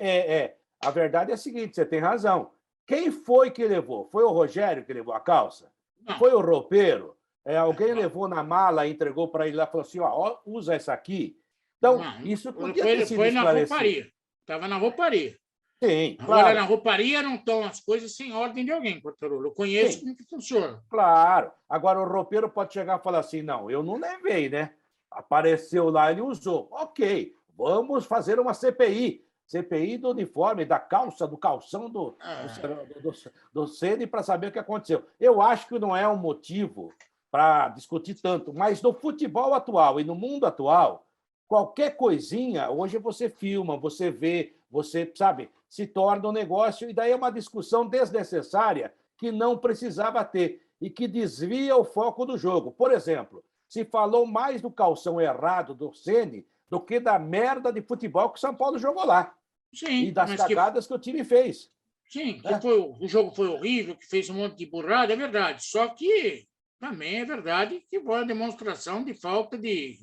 a verdade é a seguinte, você tem razão. Quem foi que levou? Foi o Rogério que levou a calça? Não. Foi o roupeiro? Alguém levou na mala e entregou para ele lá e falou assim, usa essa aqui. Então, não, isso podia ter sido foi na rouparia. Estava na rouparia. Sim, agora, claro. Na rouparia não estão as coisas sem ordem de alguém, Quartarolo. Eu conheço como que funciona. Claro. Agora, o roupeiro pode chegar e falar assim, não, eu não levei, né? Apareceu lá, ele usou. Ok, vamos fazer uma CPI. CPI do uniforme, da calça, do calção do Ceni para saber o que aconteceu. Eu acho que não é um motivo para discutir tanto, mas no futebol atual e no mundo atual, qualquer coisinha, hoje você filma, você vê, você, sabe, se torna um negócio, e daí é uma discussão desnecessária que não precisava ter e que desvia o foco do jogo. Por exemplo, se falou mais do calção errado do Ceni do que da merda de futebol que o São Paulo jogou lá. Sim, e das cagadas que o time fez. Sim, que o jogo foi horrível, que fez um monte de burrada, é verdade. Só que também é verdade que foi uma demonstração de falta de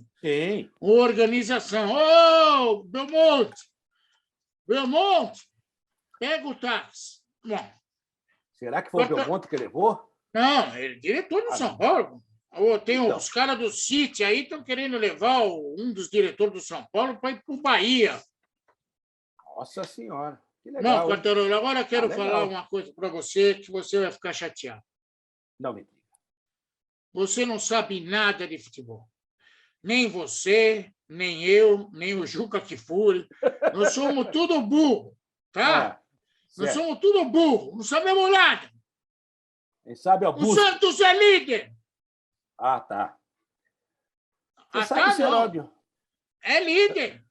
organização. Ô, Belmonte! Belmonte! Pega o táxi. Bom, será que foi o Belmonte que levou? Não, ele é diretor do São Paulo. Tem os caras do City aí estão querendo levar um dos diretores do São Paulo para ir para o Bahia. Nossa Senhora, que legal. Não, Quartarolo, agora eu quero falar uma coisa para você que você vai ficar chateado. Não me diga. Você não sabe nada de futebol. Nem você, nem eu, nem o Juca Kfouri. Nós somos tudo burro, tá? Nós somos tudo burro, não sabemos nada. Quem sabe é o Santos é líder. Ah, tá. Você sabe, Seródio? É líder.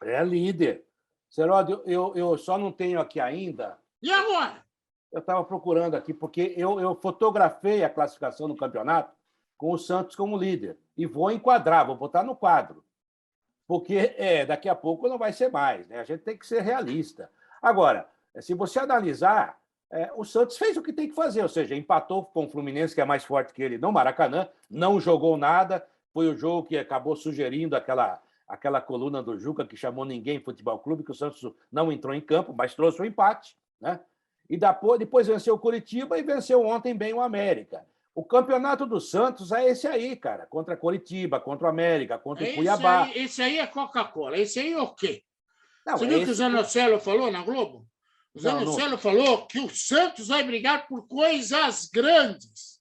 É líder. Seródio, eu só não tenho aqui ainda. E agora? Eu estava procurando aqui, porque eu fotografei a classificação do campeonato com o Santos como líder. E vou enquadrar, vou botar no quadro. Porque daqui a pouco não vai ser mais, né? A gente tem que ser realista. Agora, se você analisar, o Santos fez o que tem que fazer, ou seja, empatou com o Fluminense, que é mais forte que ele no Maracanã, não jogou nada, foi o jogo que acabou sugerindo aquela coluna do Juca que chamou Ninguém Futebol Clube, que o Santos não entrou em campo, mas trouxe um empate, né? E depois venceu o Coritiba e venceu ontem bem o América. O campeonato do Santos é esse aí, cara, contra Coritiba, contra o América, contra o Cuiabá. Esse aí é Coca-Cola, esse aí é o quê? Não, você viu o que o Zanocelo falou na Globo? O Zanocelo falou que o Santos vai brigar por coisas grandes.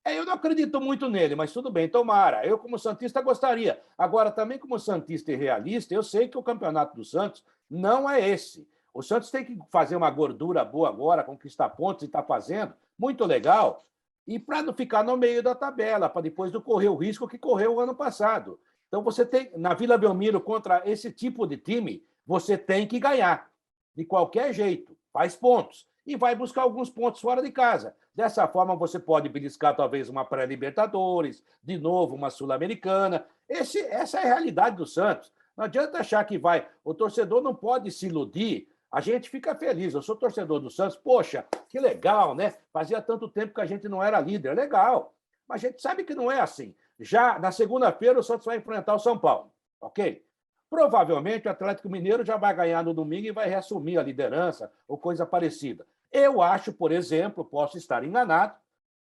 Eu não acredito muito nele, mas tudo bem, tomara. Eu, como santista, gostaria. Agora, também como santista e realista, eu sei que o campeonato do Santos não é esse. O Santos tem que fazer uma gordura boa agora, conquistar pontos, e está fazendo, muito legal, e para não ficar no meio da tabela, para depois não correr o risco que correu o ano passado. Então, você tem, na Vila Belmiro, contra esse tipo de time, você tem que ganhar, de qualquer jeito, faz pontos. E vai buscar alguns pontos fora de casa. Dessa forma, você pode beliscar talvez uma pré-Libertadores, de novo uma Sul-Americana. Essa é a realidade do Santos. Não adianta achar que vai. O torcedor não pode se iludir. A gente fica feliz. Eu sou torcedor do Santos. Poxa, que legal, né? Fazia tanto tempo que a gente não era líder. Legal. Mas a gente sabe que não é assim. Já na segunda-feira, o Santos vai enfrentar o São Paulo. Ok? Provavelmente o Atlético Mineiro já vai ganhar no domingo e vai reassumir a liderança ou coisa parecida. Eu acho, por exemplo, posso estar enganado,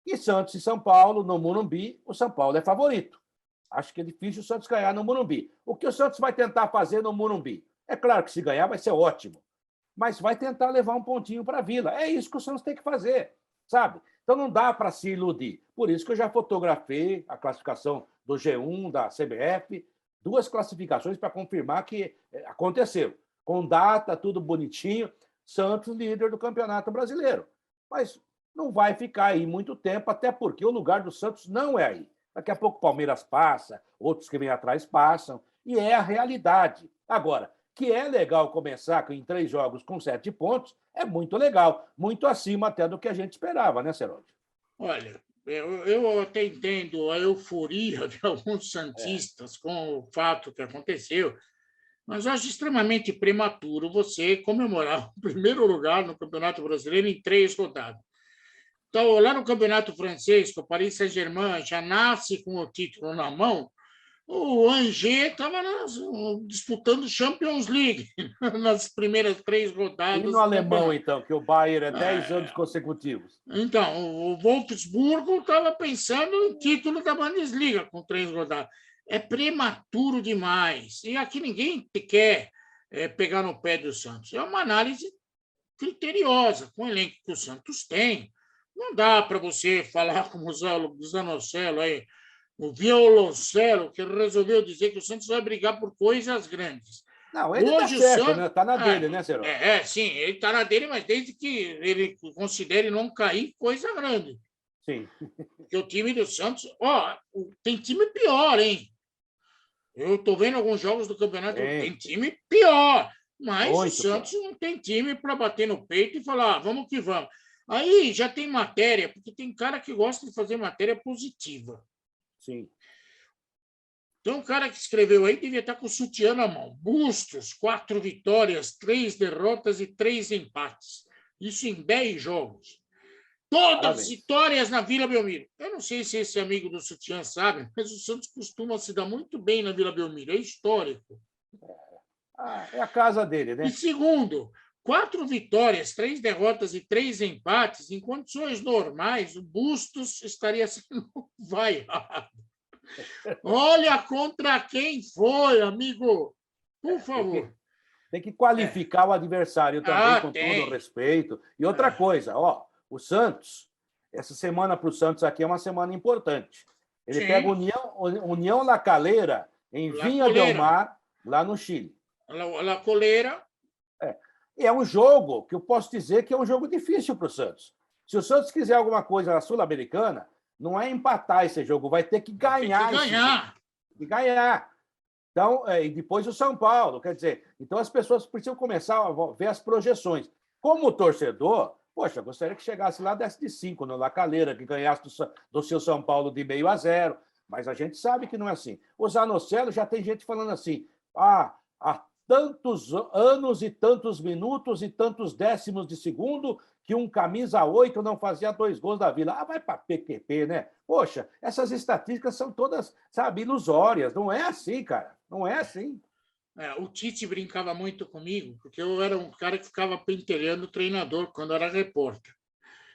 que Santos e São Paulo, no Morumbi, o São Paulo é favorito. Acho que é difícil o Santos ganhar no Morumbi. O que o Santos vai tentar fazer no Morumbi? É claro que se ganhar vai ser ótimo, mas vai tentar levar um pontinho para a Vila. É isso que o Santos tem que fazer, sabe? Então não dá para se iludir. Por isso que eu já fotografei a classificação do G1, da CBF, 2 classificações para confirmar que aconteceu. Com data, tudo bonitinho, Santos líder do Campeonato Brasileiro. Mas não vai ficar aí muito tempo, até porque o lugar do Santos não é aí. Daqui a pouco o Palmeiras passa, outros que vêm atrás passam, e é a realidade. Agora, que é legal começar em 3 jogos com 7 pontos, é muito legal, muito acima até do que a gente esperava, né, Seroldi? Olha, eu até entendo a euforia de alguns santistas com o fato que aconteceu, mas eu acho extremamente prematuro você comemorar o primeiro lugar no Campeonato Brasileiro em 3 rodadas. Então, lá no Campeonato Francês, que o Paris Saint-Germain já nasce com o título na mão, o Angers estava disputando Champions League nas primeiras 3 rodadas. E no alemão, então, que o Bayern é 10 anos consecutivos? Então, o Wolfsburgo estava pensando em título da Bundesliga com 3 rodadas. É prematuro demais. E aqui ninguém quer pegar no pé do Santos. É uma análise criteriosa, com o elenco que o Santos tem. Não dá para você falar como o Zanocelo aí, o violoncelo, que resolveu dizer que o Santos vai brigar por coisas grandes. Não, ele está certo, Santos... né? Está na dele, né, Serol? Sim, ele está na dele, mas desde que ele considere não cair, coisa grande. Sim. Porque o time do Santos... tem time pior, hein? Eu estou vendo alguns jogos do campeonato, tem time pior. Mas muito o Santos não tem time para bater no peito e falar, vamos que vamos. Aí já tem matéria, porque tem cara que gosta de fazer matéria positiva. Sim. Então, o cara que escreveu aí devia estar com o sutiã na mão. Bustos, 4 vitórias, 3 derrotas e 3 empates. Isso em 10 jogos. Todas vitórias na Vila Belmiro. Eu não sei se esse amigo do sutiã sabe, mas o Santos costuma se dar muito bem na Vila Belmiro. É histórico. É a casa dele, né? E segundo, 4 vitórias, 3 derrotas e 3 empates. Em condições normais, o Bustos estaria sendo vaiado. Olha contra quem foi, amigo. Por favor. Tem que qualificar o adversário também, com todo o respeito. E outra coisa, o Santos, essa semana para o Santos aqui é uma semana importante. Ele pega União La Calera, em Vinha del Mar, lá no Chile. La Coleira. E é um jogo que eu posso dizer que é um jogo difícil para o Santos. Se o Santos quiser alguma coisa na Sul-Americana, não é empatar esse jogo, vai ter que ganhar. Tem que ganhar. Então, e depois o São Paulo, quer dizer, então as pessoas precisam começar a ver as projeções. Como torcedor, poxa, gostaria que chegasse lá, desse de 5 no La Calera, que ganhasse do seu São Paulo de 0,5-0, mas a gente sabe que não é assim. O Zanocelo já tem gente falando assim, há tantos anos e tantos minutos e tantos décimos de segundo que um camisa 8 não fazia 2 gols da Vila. Vai para PQP, né? Poxa, essas estatísticas são todas, sabe, ilusórias. Não é assim, cara. Não é assim. O Tite brincava muito comigo, porque eu era um cara que ficava pentelhando o treinador quando era repórter.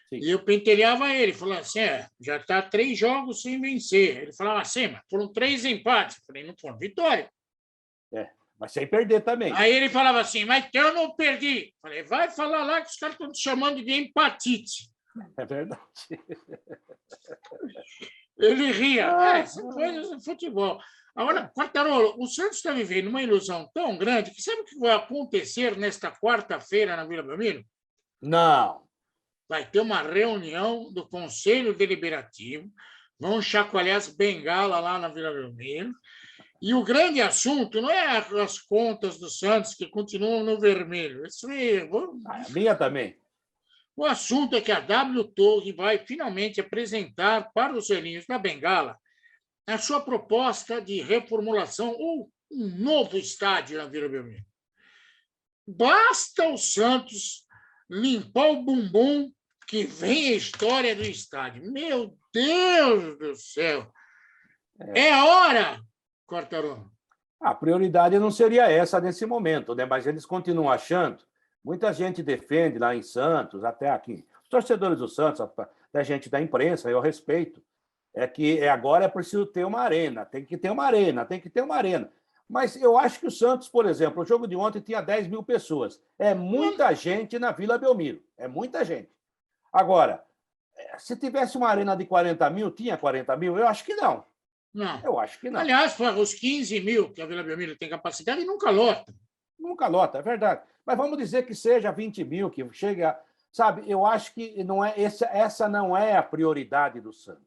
Sim. E eu pentelhava ele, falava assim, já está 3 jogos sem vencer. Ele falava assim, mas foram 3 empates. Eu falei, não foram vitória. Mas sem perder também. Aí ele falava assim, mas eu não perdi. Falei, vai falar lá que os caras estão te chamando de empatite. É verdade. Ele ria. São coisas do futebol. Agora, Quartarolo, o Santos está vivendo uma ilusão tão grande que sabe o que vai acontecer nesta quarta-feira na Vila Belmiro? Não. Vai ter uma reunião do Conselho Deliberativo, vão chacoalhar as bengalas lá na Vila Belmiro. E o grande assunto não é as contas do Santos, que continuam no vermelho. Isso é... A minha também. O assunto é que a W Torre vai finalmente apresentar para os velhinhos da Bengala a sua proposta de reformulação ou um novo estádio na Vila Belmiro. Basta o Santos limpar o bumbum que vem a história do estádio. Meu Deus do céu! É a hora! Quartarolo. A prioridade não seria essa nesse momento, né? Mas eles continuam achando. Muita gente defende lá em Santos, até aqui. Os torcedores do Santos, da gente da imprensa, eu respeito, é que agora é preciso ter uma arena, tem que ter uma arena, tem que ter uma arena. Mas eu acho que o Santos, por exemplo, o jogo de ontem tinha 10 mil pessoas. É muita gente na Vila Belmiro. É muita gente. Agora, se tivesse uma arena de 40 mil, tinha 40 mil? Eu acho que não. Não. Eu acho que não. Aliás, os 15 mil que a Vila Belmiro tem capacidade nunca lota. Nunca lota, é verdade. Mas vamos dizer que seja 20 mil, que chega. Sabe, eu acho que não é essa não é a prioridade do Santos.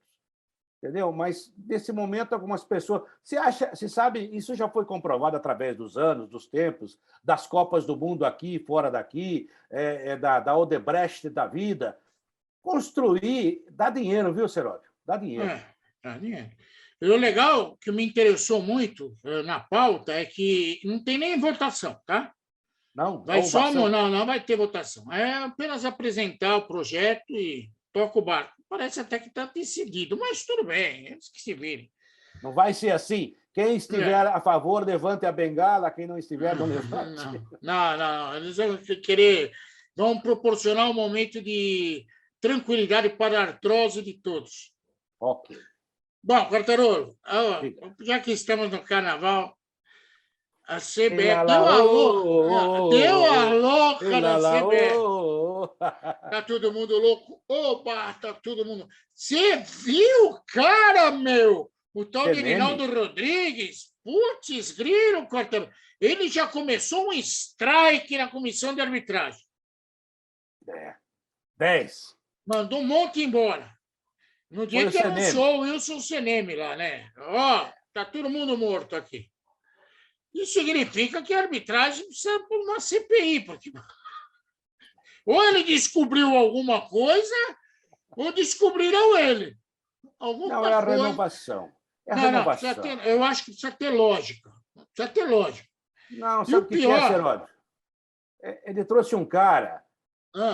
Entendeu? Mas, nesse momento, algumas pessoas. Você sabe, isso já foi comprovado através dos anos, dos tempos, das Copas do Mundo aqui, fora daqui, da Odebrecht da vida. Construir dá dinheiro, viu, Seródio? Dá dinheiro. Dá dinheiro. E o legal, que me interessou muito na pauta, é que não tem nem votação, tá? Não, vai só, não vai ter votação. É apenas apresentar o projeto e toca o barco. Parece até que está decidido, mas tudo bem, eles que se virem. Não vai ser assim. Quem estiver a favor, levante a bengala, quem não estiver, não levante. Não. Eles vão proporcionar um momento de tranquilidade para a artrose de todos. Ok. Bom, Quartarolo, já que estamos no carnaval, a CBF deu a louca na CBF. Tá todo mundo louco. Opa, tá todo mundo. Você viu, cara, meu? O tal de Reinaldo Rodrigues? Putz, grilo, Quartarolo. Ele já começou um strike na comissão de arbitragem. 10. Mandou um monte embora. No dia que anunciou o Wilson Seneme lá, né? Tá todo mundo morto aqui. Isso significa que a arbitragem precisa de uma CPI, porque ou ele descobriu alguma coisa, ou descobriram ele. Não, é a renovação. É a renovação. Eu acho que precisa ter lógica. Não, sabe o que é, Seródio? Ele trouxe um cara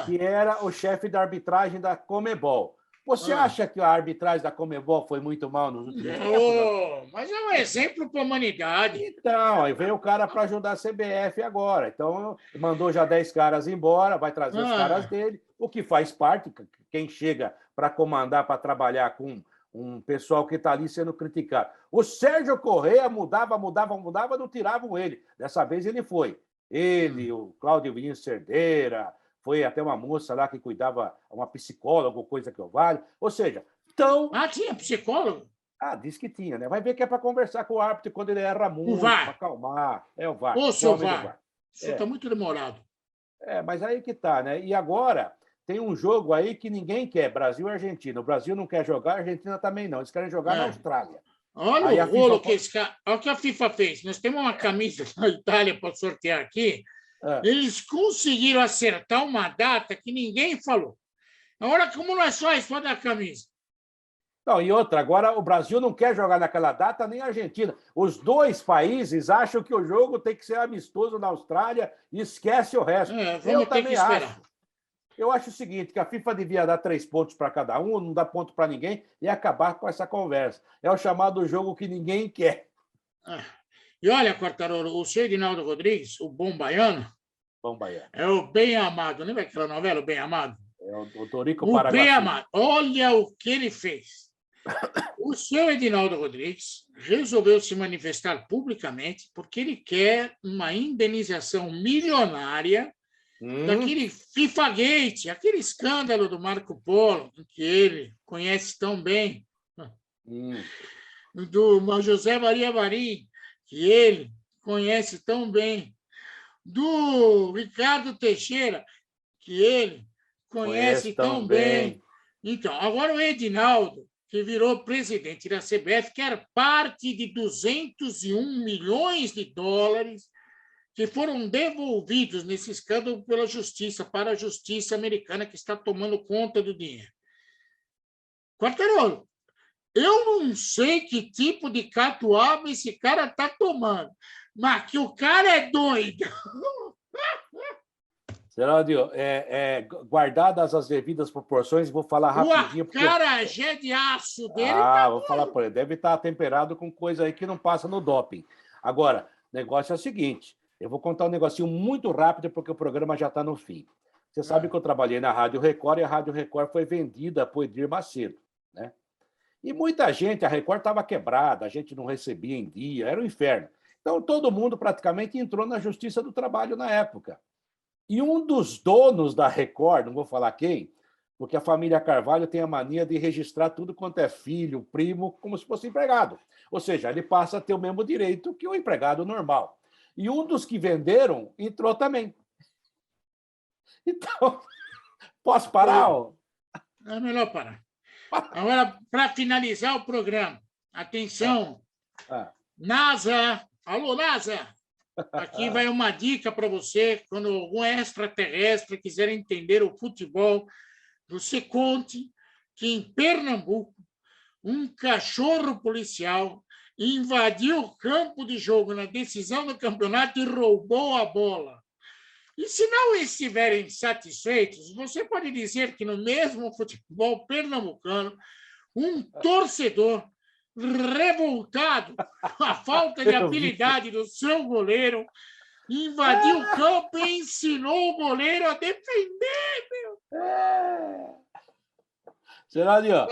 que era o chefe da arbitragem da Conmebol. Você acha que a arbitragem da Conmebol foi muito mal nos últimos tempos? Mas é um exemplo para a humanidade. Então, aí veio o cara para ajudar a CBF agora. Então, mandou já 10 caras embora, vai trazer os caras dele, o que faz parte, quem chega para comandar, para trabalhar com um pessoal que está ali sendo criticado. O Sérgio Corrêa mudava, não tiravam ele. Dessa vez ele foi. Ele, o Cláudio Vinícius Cerdeira, foi até uma moça lá que cuidava, uma psicóloga, coisa que eu valho. Ou seja, tinha psicólogo? Diz que tinha, né? Vai ver que é para conversar com o árbitro quando ele erra muito, para acalmar. É o VAR. Ô, seu VAR. Isso está muito demorado. Mas aí que tá, né? E agora tem um jogo aí que ninguém quer, Brasil e Argentina. O Brasil não quer jogar, a Argentina também não. Eles querem jogar na Austrália. Olha o rolo que esse cara... Olha o que a FIFA fez. Nós temos uma camisa da Itália para sortear aqui. Eles conseguiram acertar uma data que ninguém falou. Agora, como não é só isso, pode dar a camisa. Não, e outra, agora o Brasil não quer jogar naquela data, nem a Argentina. Os dois países acham que o jogo tem que ser amistoso na Austrália e esquece o resto. Eu também acho. Eu acho o seguinte, que a FIFA devia dar 3 pontos para cada um, não dar ponto para ninguém e acabar com essa conversa. É o chamado jogo que ninguém quer. E olha, Quartarolo, o seu Edinaldo Rodrigues, o Bom Baiano, é o Bem Amado. Lembra aquela novela, o Bem Amado? É o Torico Paraguaçu. O Bem Amado. Olha o que ele fez. O seu Edinaldo Rodrigues resolveu se manifestar publicamente porque ele quer uma indenização milionária daquele FIFA Gate, aquele escândalo do Marco Polo, que ele conhece tão bem, do José Maria Marim, que ele conhece tão bem, do Ricardo Teixeira, que ele conhece tão bem. Então, agora o Edinaldo, que virou presidente da CBF, quer parte de 201 milhões de dólares que foram devolvidos nesse escândalo pela justiça, para a justiça americana, que está tomando conta do dinheiro. Quartarolo, eu não sei que tipo de catuaba esse cara está tomando, mas que o cara é doido. Geraldo, guardadas as devidas proporções, vou falar rapidinho. O acarajé de aço dele vou falar para ele. Deve estar temperado com coisa aí que não passa no doping. Agora, o negócio é o seguinte, eu vou contar um negocinho muito rápido, porque o programa já está no fim. Você sabe que eu trabalhei na Rádio Record, e a Rádio Record foi vendida para o Edir Macedo, né? E muita gente, a Record estava quebrada, a gente não recebia em dia, era um inferno. Então, todo mundo praticamente entrou na Justiça do Trabalho na época. E um dos donos da Record, não vou falar quem, porque a família Carvalho tem a mania de registrar tudo quanto é filho, primo, como se fosse empregado. Ou seja, ele passa a ter o mesmo direito que o empregado normal. E um dos que venderam entrou também. Então, posso parar? É melhor parar. Agora, para finalizar o programa, atenção, NASA, alô, NASA, aqui vai uma dica para você, quando algum extraterrestre quiser entender o futebol, você conte que em Pernambuco, um cachorro policial invadiu o campo de jogo na decisão do campeonato e roubou a bola. E se não estiverem satisfeitos, você pode dizer que no mesmo futebol pernambucano, um torcedor revoltado com a falta de habilidade do seu goleiro invadiu o campo e ensinou o goleiro a defender, meu. Senadinho,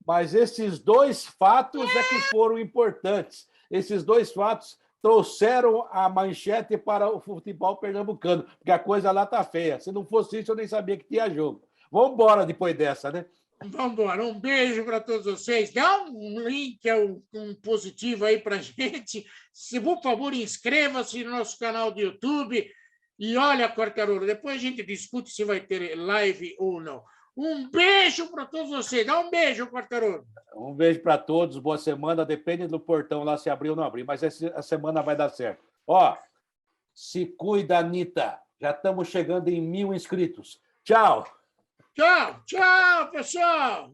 mas esses dois fatos é que foram importantes. Esses dois fatos trouxeram a manchete para o futebol pernambucano, porque a coisa lá tá feia. Se não fosse isso, eu nem sabia que tinha jogo. Vamos embora depois dessa, né? Vamos embora. Um beijo para todos vocês. Dá um link, um positivo aí para a gente. Se, por favor, inscreva-se no nosso canal do YouTube. E olha, Quartarolo, depois a gente discute se vai ter live ou não. Um beijo para todos vocês. Dá um beijo, Quartarolo. Um beijo para todos. Boa semana. Depende do portão lá se abrir ou não abrir, mas essa semana vai dar certo. Ó, se cuida, Anitta. Já estamos chegando em 1.000 inscritos. Tchau. Tchau, tchau, pessoal.